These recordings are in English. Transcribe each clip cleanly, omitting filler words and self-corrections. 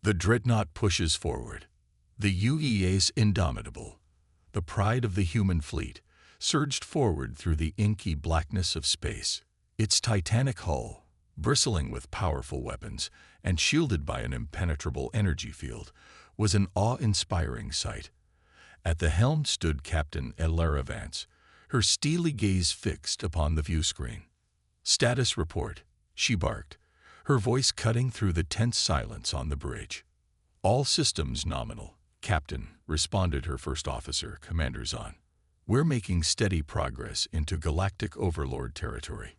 The Dreadnought pushes forward. The UEA's Indomitable, the pride of the human fleet, surged forward through the inky blackness of space. Its titanic hull, bristling with powerful weapons and shielded by an impenetrable energy field, was an awe-inspiring sight. At the helm stood Captain Elara Vance, her steely gaze fixed upon the viewscreen. "Status report," she barked, her voice cutting through the tense silence on the bridge. "All systems nominal, Captain," responded her first officer, Commander Zahn. "We're making steady progress into Galactic Overlord territory."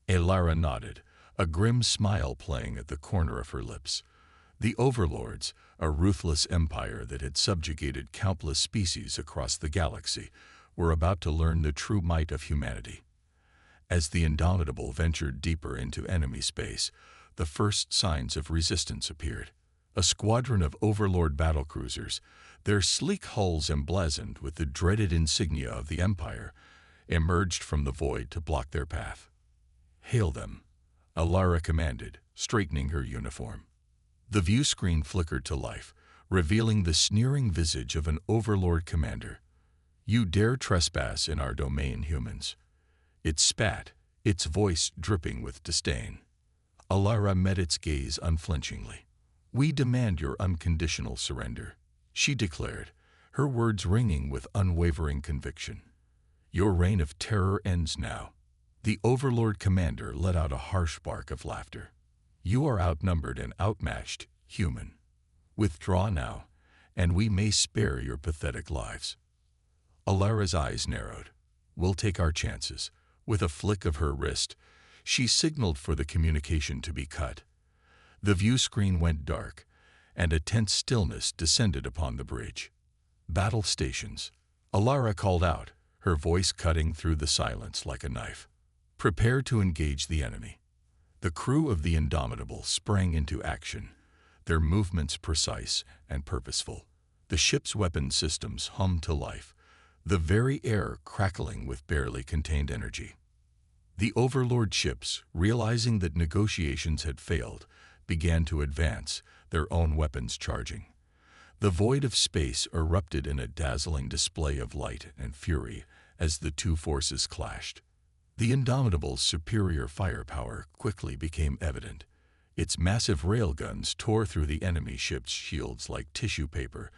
Elara nodded, a grim smile playing at the corner of her lips. The Overlords, a ruthless empire that had subjugated countless species across the galaxy, were about to learn the true might of humanity. As the Indomitable ventured deeper into enemy space, the first signs of resistance appeared. A squadron of Overlord battlecruisers, their sleek hulls emblazoned with the dreaded insignia of the Empire, emerged from the void to block their path. "Hail them," Elara commanded, straightening her uniform. The viewscreen flickered to life, revealing the sneering visage of an Overlord commander. "You dare trespass in our domain, humans." It spat, its voice dripping with disdain. Elara met its gaze unflinchingly. "We demand your unconditional surrender," she declared, her words ringing with unwavering conviction. "Your reign of terror ends now." The Overlord commander let out a harsh bark of laughter. "You are outnumbered and outmatched, human. Withdraw now, and we may spare your pathetic lives." Alara's eyes narrowed. "We'll take our chances." With a flick of her wrist, she signaled for the communication to be cut. The viewscreen went dark, and a tense stillness descended upon the bridge. "Battle stations," Elara called out, her voice cutting through the silence like a knife. "Prepare to engage the enemy." The crew of the Indomitable sprang into action, their movements precise and purposeful. The ship's weapon systems hummed to life, the very air crackling with barely contained energy. The Overlord ships, realizing that negotiations had failed, began to advance, their own weapons charging. The void of space erupted in a dazzling display of light and fury as the two forces clashed. The Indomitable's superior firepower quickly became evident. Its massive railguns tore through the enemy ship's shields like tissue paper,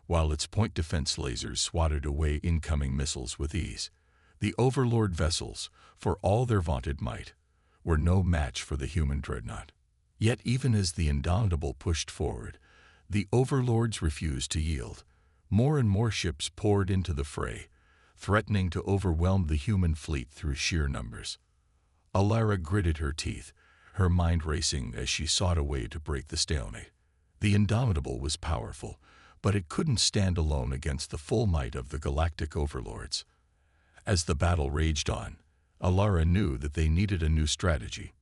while its point defense lasers swatted away incoming missiles with ease. The Overlord vessels, for all their vaunted might, were no match for the human Dreadnought. Yet even as the Indomitable pushed forward, the Overlords refused to yield. More and more ships poured into the fray, threatening to overwhelm the human fleet through sheer numbers. Elara gritted her teeth, her mind racing as she sought a way to break the stalemate. The Indomitable was powerful, but it couldn't stand alone against the full might of the Galactic Overlords. As the battle raged on, Elara knew that they needed a new strategy.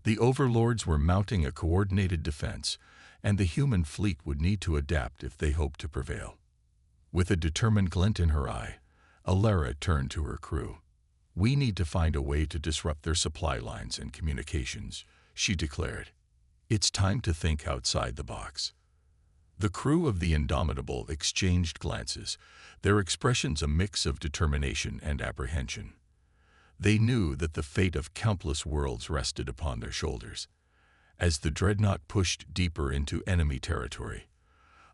The Overlords were mounting a coordinated defense, and the human fleet would need to adapt if they hoped to prevail. With a determined glint in her eye, Elara turned to her crew. "We need to find a way to disrupt their supply lines and communications," she declared. "It's time to think outside the box." The crew of the Indomitable exchanged glances, their expressions a mix of determination and apprehension. They knew that the fate of countless worlds rested upon their shoulders. As the Dreadnought pushed deeper into enemy territory,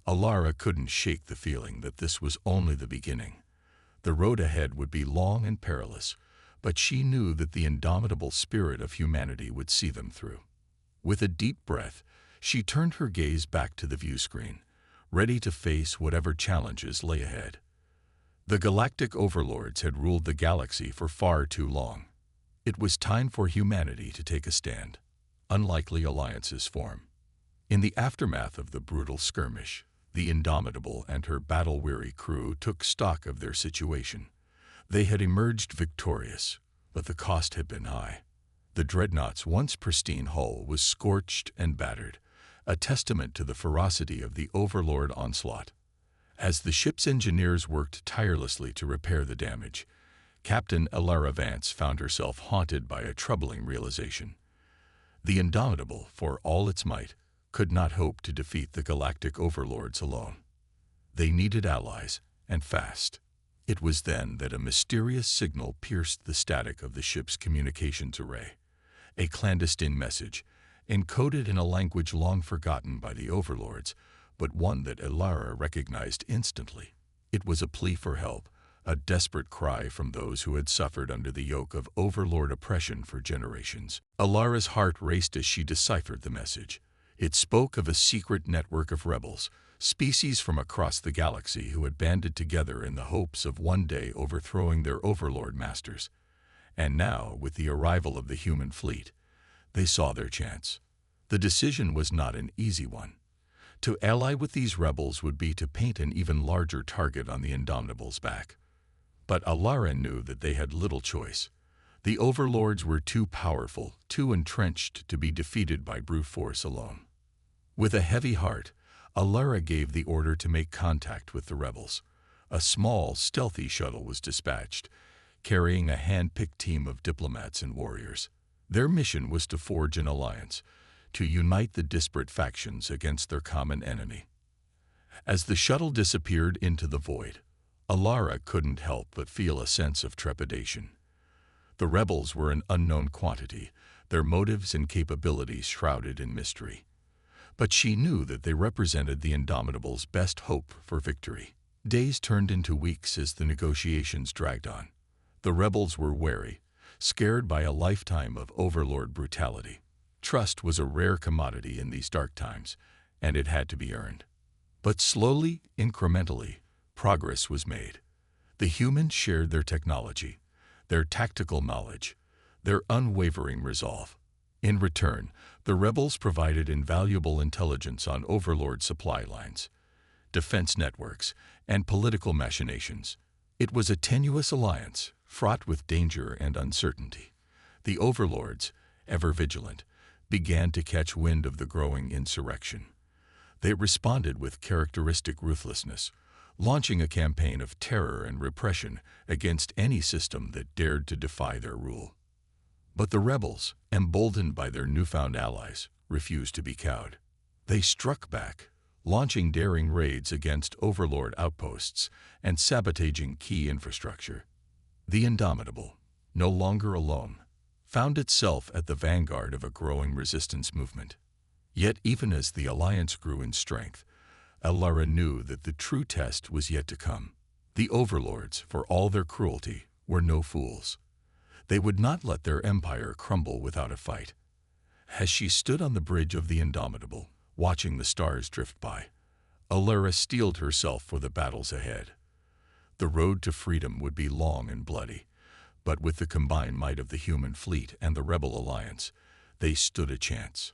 Elara couldn't shake the feeling that this was only the beginning. The road ahead would be long and perilous, but she knew that the indomitable spirit of humanity would see them through. With a deep breath, she turned her gaze back to the viewscreen, ready to face whatever challenges lay ahead. The Galactic Overlords had ruled the galaxy for far too long. It was time for humanity to take a stand. Unlikely alliances form. In the aftermath of the brutal skirmish, the Indomitable and her battle-weary crew took stock of their situation. They had emerged victorious, but the cost had been high. The Dreadnought's once pristine hull was scorched and battered, a testament to the ferocity of the Overlord onslaught. As the ship's engineers worked tirelessly to repair the damage, Captain Elara Vance found herself haunted by a troubling realization. The Indomitable, for all its might, could not hope to defeat the Galactic Overlords alone. They needed allies, and fast. It was then that a mysterious signal pierced the static of the ship's communications array. A clandestine message, encoded in a language long forgotten by the Overlords, but one that Alara recognized instantly. It was a plea for help, a desperate cry from those who had suffered under the yoke of Overlord oppression for generations. Alara's heart raced as she deciphered the message. It spoke of a secret network of rebels, species from across the galaxy who had banded together in the hopes of one day overthrowing their Overlord masters. And now, with the arrival of the human fleet, they saw their chance. The decision was not an easy one. To ally with these rebels would be to paint an even larger target on the Indomitable's back. But Alara knew that they had little choice. The Overlords were too powerful, too entrenched to be defeated by brute force alone. With a heavy heart, Alara gave the order to make contact with the rebels. A small, stealthy shuttle was dispatched, carrying a hand-picked team of diplomats and warriors. Their mission was to forge an alliance, to unite the disparate factions against their common enemy. As the shuttle disappeared into the void, Alara couldn't help but feel a sense of trepidation. The rebels were an unknown quantity, their motives and capabilities shrouded in mystery. But she knew that they represented the Indomitable's best hope for victory. Days turned into weeks as the negotiations dragged on. The rebels were wary, scared by a lifetime of Overlord brutality. Trust was a rare commodity in these dark times, and it had to be earned. But slowly, incrementally, progress was made. The humans shared their technology, their tactical knowledge, their unwavering resolve. In return, the rebels provided invaluable intelligence on Overlord supply lines, defense networks, and political machinations. It was a tenuous alliance, fraught with danger and uncertainty. The Overlords, ever vigilant, began to catch wind of the growing insurrection. They responded with characteristic ruthlessness, launching a campaign of terror and repression against any system that dared to defy their rule. But the rebels, emboldened by their newfound allies, refused to be cowed. They struck back, launching daring raids against Overlord outposts and sabotaging key infrastructure. The Indomitable, no longer alone, found itself at the vanguard of a growing resistance movement. Yet even as the alliance grew in strength, Alara knew that the true test was yet to come. The Overlords, for all their cruelty, were no fools. They would not let their empire crumble without a fight. As she stood on the bridge of the Indomitable, watching the stars drift by, Alara steeled herself for the battles ahead. The road to freedom would be long and bloody, but with the combined might of the human fleet and the rebel alliance, they stood a chance.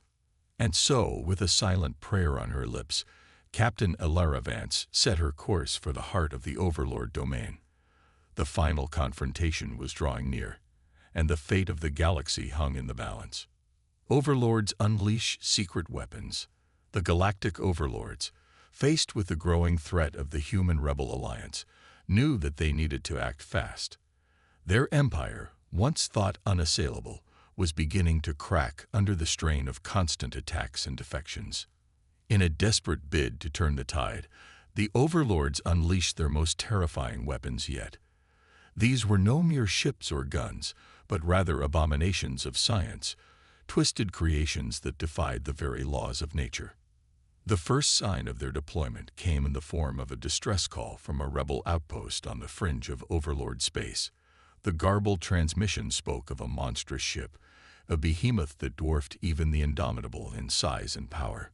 And so, with a silent prayer on her lips, Captain Alara Vance set her course for the heart of the Overlord domain. The final confrontation was drawing near, and the fate of the galaxy hung in the balance. Overlords unleash secret weapons. The Galactic Overlords, faced with the growing threat of the human rebel alliance, knew that they needed to act fast. Their empire, once thought unassailable, was beginning to crack under the strain of constant attacks and defections. In a desperate bid to turn the tide, the Overlords unleashed their most terrifying weapons yet. These were no mere ships or guns, but rather abominations of science, twisted creations that defied the very laws of nature. The first sign of their deployment came in the form of a distress call from a rebel outpost on the fringe of Overlord space. The garbled transmission spoke of a monstrous ship, a behemoth that dwarfed even the Indomitable in size and power.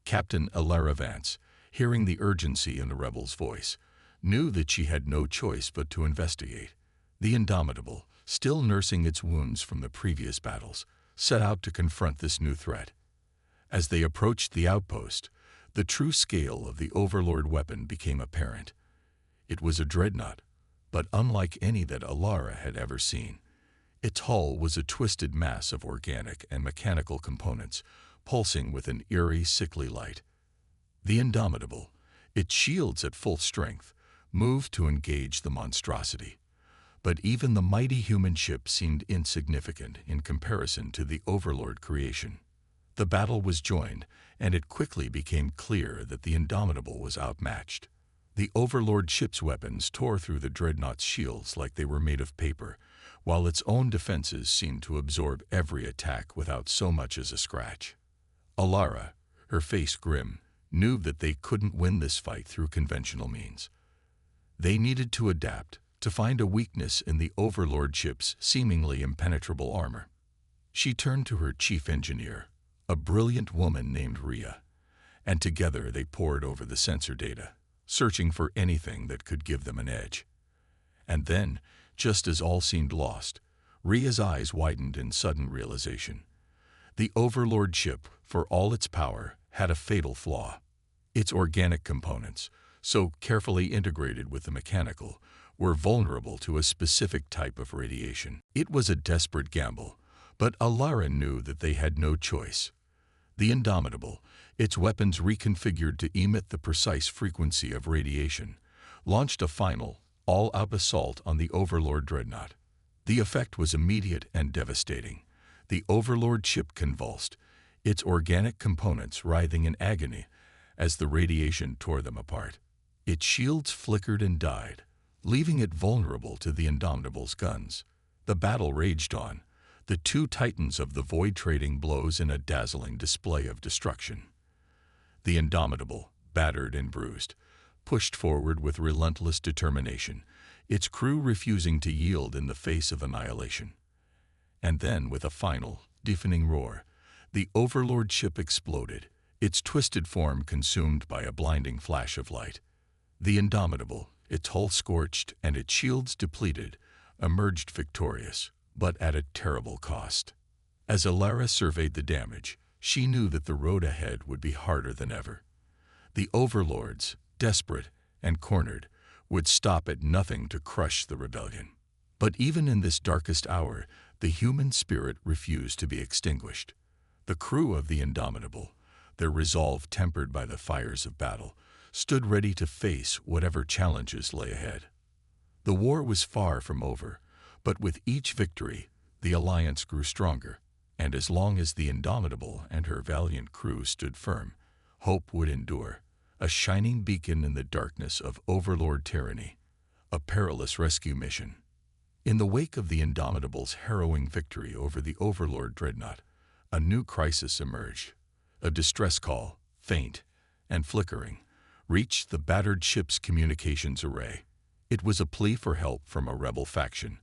Captain Alara Vance, hearing the urgency in the rebel's voice, knew that she had no choice but to investigate. The Indomitable, still nursing its wounds from the previous battles, set out to confront this new threat. As they approached the outpost, the true scale of the Overlord weapon became apparent. It was a Dreadnought, but unlike any that Alara had ever seen. Its hull was a twisted mass of organic and mechanical components, pulsing with an eerie, sickly light. The Indomitable, its shields at full strength, moved to engage the monstrosity. But even the mighty human ship seemed insignificant in comparison to the Overlord creation. The battle was joined, and it quickly became clear that the Indomitable was outmatched. The Overlord ship's weapons tore through the Dreadnought's shields like they were made of paper, while its own defenses seemed to absorb every attack without so much as a scratch. Alara, her face grim, knew that they couldn't win this fight through conventional means. They needed to adapt, to find a weakness in the Overlord ship's seemingly impenetrable armor. She turned to her chief engineer, a brilliant woman named Rhea, and together they pored over the sensor data, searching for anything that could give them an edge. And then, just as all seemed lost, Rhea's eyes widened in sudden realization. The Overlord ship, for all its power, had a fatal flaw. Its organic components, so carefully integrated with the mechanical, were vulnerable to a specific type of radiation. It was a desperate gamble, but Alara knew that they had no choice. The Indomitable, its weapons reconfigured to emit the precise frequency of radiation, launched a final, all-out assault on the Overlord Dreadnought. The effect was immediate and devastating. The Overlord ship convulsed, its organic components writhing in agony as the radiation tore them apart. Its shields flickered and died, leaving it vulnerable to the Indomitable's guns. The battle raged on, the two titans of the void trading blows in a dazzling display of destruction. The Indomitable, battered and bruised, pushed forward with relentless determination, its crew refusing to yield in the face of annihilation. And then, with a final, deafening roar, the Overlord ship exploded, its twisted form consumed by a blinding flash of light. The Indomitable, its hull scorched and its shields depleted, emerged victorious, but at a terrible cost. As Alara surveyed the damage, she knew that the road ahead would be harder than ever. The Overlords, desperate and cornered, would stop at nothing to crush the rebellion. But even in this darkest hour, the human spirit refused to be extinguished. The crew of the Indomitable, their resolve tempered by the fires of battle, stood ready to face whatever challenges lay ahead. The war was far from over, but with each victory, the alliance grew stronger, and as long as the Indomitable and her valiant crew stood firm, hope would endure, a shining beacon in the darkness of Overlord tyranny, a perilous rescue mission. In the wake of the Indomitable's harrowing victory over the Overlord Dreadnought, a new crisis emerged. A distress call, faint and flickering, reached the battered ship's communications array. It was a plea for help from a rebel faction,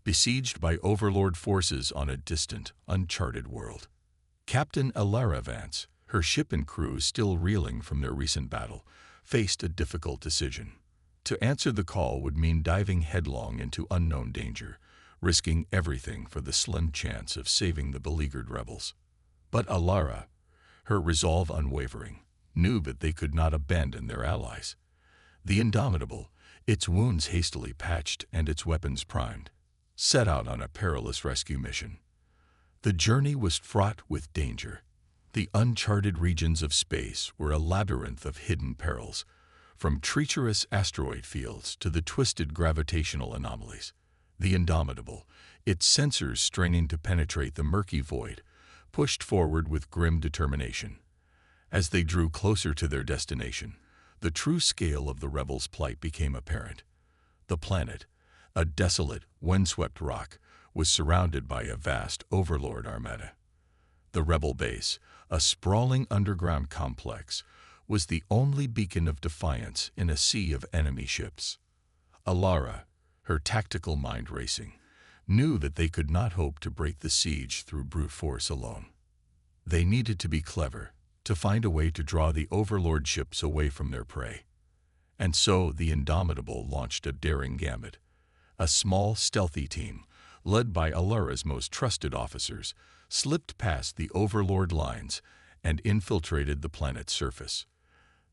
besieged by Overlord forces on a distant, uncharted world. Captain Alara Vance, her ship and crew still reeling from their recent battle, faced a difficult decision. To answer the call would mean diving headlong into unknown danger, risking everything for the slim chance of saving the beleaguered rebels. But Alara, her resolve unwavering, knew that they could not abandon their allies. The Indomitable, its wounds hastily patched and its weapons primed, set out on a perilous rescue mission. The journey was fraught with danger. The uncharted regions of space were a labyrinth of hidden perils, from treacherous asteroid fields to the twisted gravitational anomalies. The Indomitable, its sensors straining to penetrate the murky void, pushed forward with grim determination. As they drew closer to their destination, the true scale of the rebels' plight became apparent. The planet, a desolate, windswept rock, was surrounded by a vast Overlord armada. The rebel base, a sprawling underground complex, was the only beacon of defiance in a sea of enemy ships. Alara, her tactical mind racing, knew that they could not hope to break the siege through brute force alone. They needed to be clever, to find a way to draw the Overlord ships away from their prey. And so the Indomitable launched a daring gambit. A small, stealthy team, led by Alara's most trusted officers, slipped past the Overlord lines and infiltrated the planet's surface.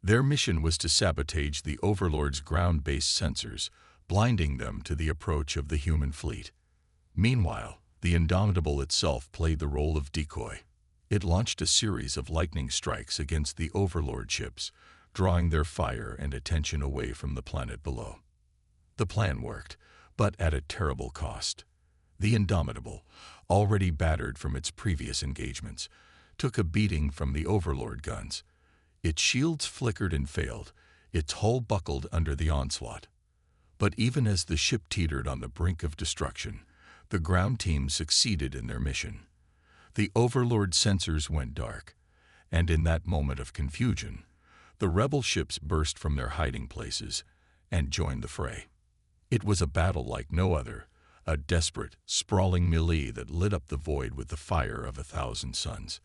Their mission was to sabotage the Overlord's ground-based sensors, blinding them to the approach of the human fleet. Meanwhile, the Indomitable itself played the role of decoy. It launched a series of lightning strikes against the Overlord ships, drawing their fire and attention away from the planet below. The plan worked, but at a terrible cost. The Indomitable, already battered from its previous engagements, took a beating from the Overlord guns. Its shields flickered and failed, its hull buckled under the onslaught. But even as the ship teetered on the brink of destruction, the ground team succeeded in their mission. The Overlord sensors went dark, and in that moment of confusion, the rebel ships burst from their hiding places and joined the fray. It was a battle like no other, a desperate, sprawling melee that lit up the void with the fire of 1,000 suns.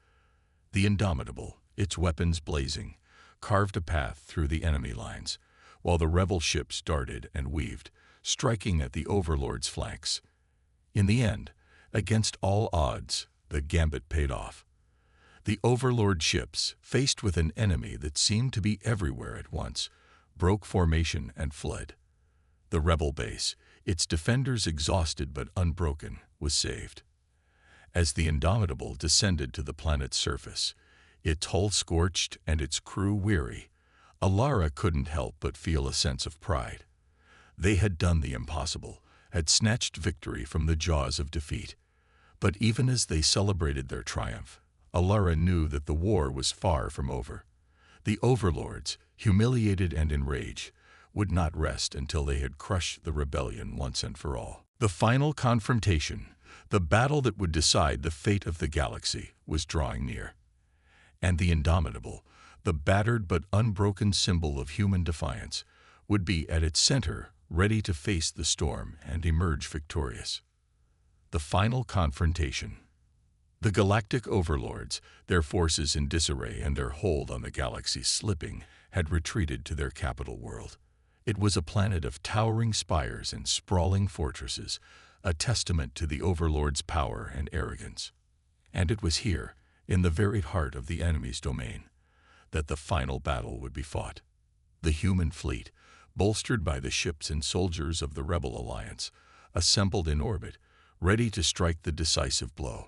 The Indomitable, its weapons blazing, carved a path through the enemy lines, while the rebel ships darted and weaved, striking at the Overlord's flanks. In the end, against all odds, the gambit paid off. The Overlord ships, faced with an enemy that seemed to be everywhere at once, broke formation and fled. The rebel base, its defenders exhausted but unbroken, was saved. As the Indomitable descended to the planet's surface, its hull scorched and its crew weary, Alara couldn't help but feel a sense of pride. They had done the impossible, had snatched victory from the jaws of defeat. But even as they celebrated their triumph, Alara knew that the war was far from over. The Overlords, humiliated and enraged, would not rest until they had crushed the rebellion once and for all. The final confrontation, the battle that would decide the fate of the galaxy, was drawing near. And the Indomitable, the battered but unbroken symbol of human defiance, would be at its center, ready to face the storm and emerge victorious. The final confrontation. The Galactic Overlords, their forces in disarray and their hold on the galaxy slipping, had retreated to their capital world. It was a planet of towering spires and sprawling fortresses, a testament to the Overlord's power and arrogance. And it was here, in the very heart of the enemy's domain, that the final battle would be fought. The human fleet, bolstered by the ships and soldiers of the Rebel Alliance, assembled in orbit, ready to strike the decisive blow.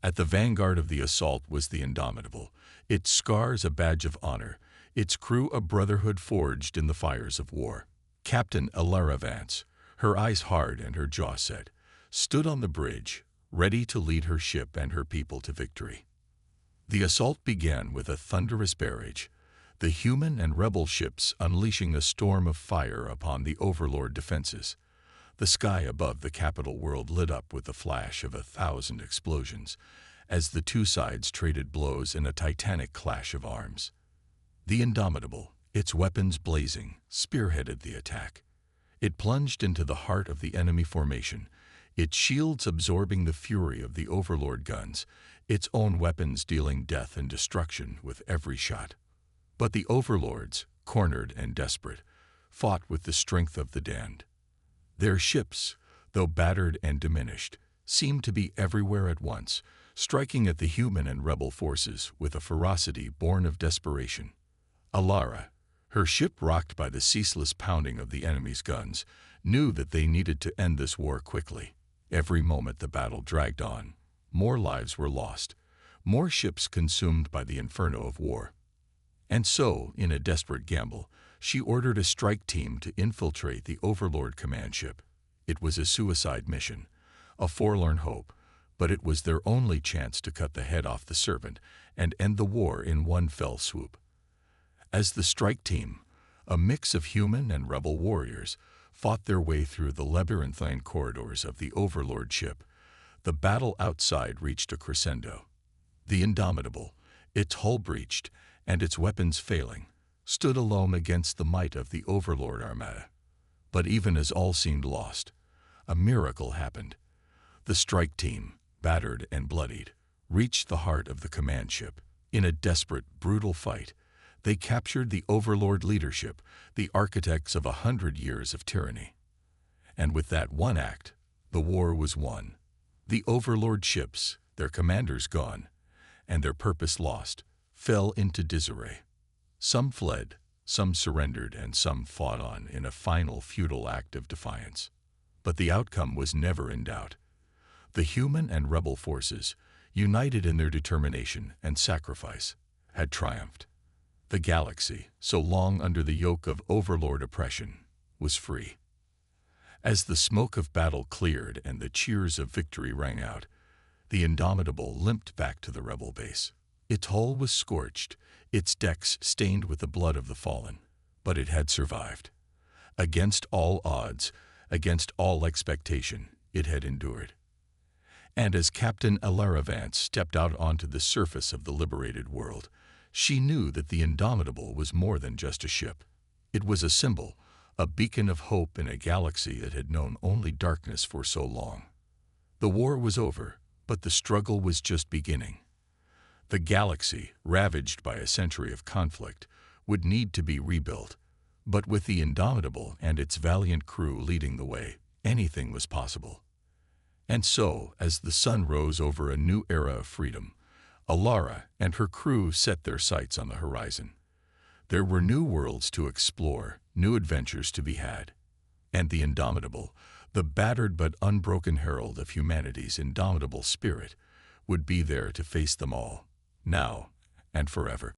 At the vanguard of the assault was the Indomitable, its scars a badge of honor, its crew a brotherhood forged in the fires of war. Captain Alara Vance, her eyes hard and her jaw set, stood on the bridge, ready to lead her ship and her people to victory. The assault began with a thunderous barrage, the human and rebel ships unleashing a storm of fire upon the Overlord defenses. The sky above the capital world lit up with the flash of 1,000 explosions, as the two sides traded blows in a titanic clash of arms. The Indomitable, its weapons blazing, spearheaded the attack. It plunged into the heart of the enemy formation, its shields absorbing the fury of the Overlord guns, its own weapons dealing death and destruction with every shot. But the Overlords, cornered and desperate, fought with the strength of the damned. Their ships, though battered and diminished, seemed to be everywhere at once, striking at the human and rebel forces with a ferocity born of desperation. Alara, her ship rocked by the ceaseless pounding of the enemy's guns, knew that they needed to end this war quickly. Every moment the battle dragged on, more lives were lost, more ships consumed by the inferno of war. And so, in a desperate gamble, she ordered a strike team to infiltrate the Overlord command ship. It was a suicide mission, a forlorn hope, but it was their only chance to cut the head off the servant and end the war in one fell swoop. As the strike team, a mix of human and rebel warriors, fought their way through the labyrinthine corridors of the Overlord ship, the battle outside reached a crescendo. The Indomitable, its hull breached and its weapons failing, stood alone against the might of the Overlord armada. But even as all seemed lost, a miracle happened. The strike team, battered and bloodied, reached the heart of the command ship. In a desperate, brutal fight, they captured the Overlord leadership, the architects of 100 years of tyranny. And with that one act, the war was won. The Overlord ships, their commanders gone, and their purpose lost, fell into disarray. Some fled, some surrendered, and some fought on in a final futile act of defiance. But the outcome was never in doubt. The human and rebel forces, united in their determination and sacrifice, had triumphed. The galaxy, so long under the yoke of Overlord oppression, was free. As the smoke of battle cleared and the cheers of victory rang out, The Indomitable limped back to the rebel base. Its hull was scorched, its decks stained with the blood of the fallen, but it had survived. Against all odds, against all expectation, it had endured. And as Captain Alaravance stepped out onto the surface of the liberated world, she knew that the Indomitable was more than just a ship. It was a symbol, a beacon of hope in a galaxy that had known only darkness for so long. The war was over, but the struggle was just beginning. The galaxy, ravaged by a century of conflict, would need to be rebuilt, but with the Indomitable and its valiant crew leading the way, anything was possible. And so, as the sun rose over a new era of freedom, Alara and her crew set their sights on the horizon. There were new worlds to explore, new adventures to be had. And the Indomitable, the battered but unbroken herald of humanity's indomitable spirit, would be there to face them all, now and forever.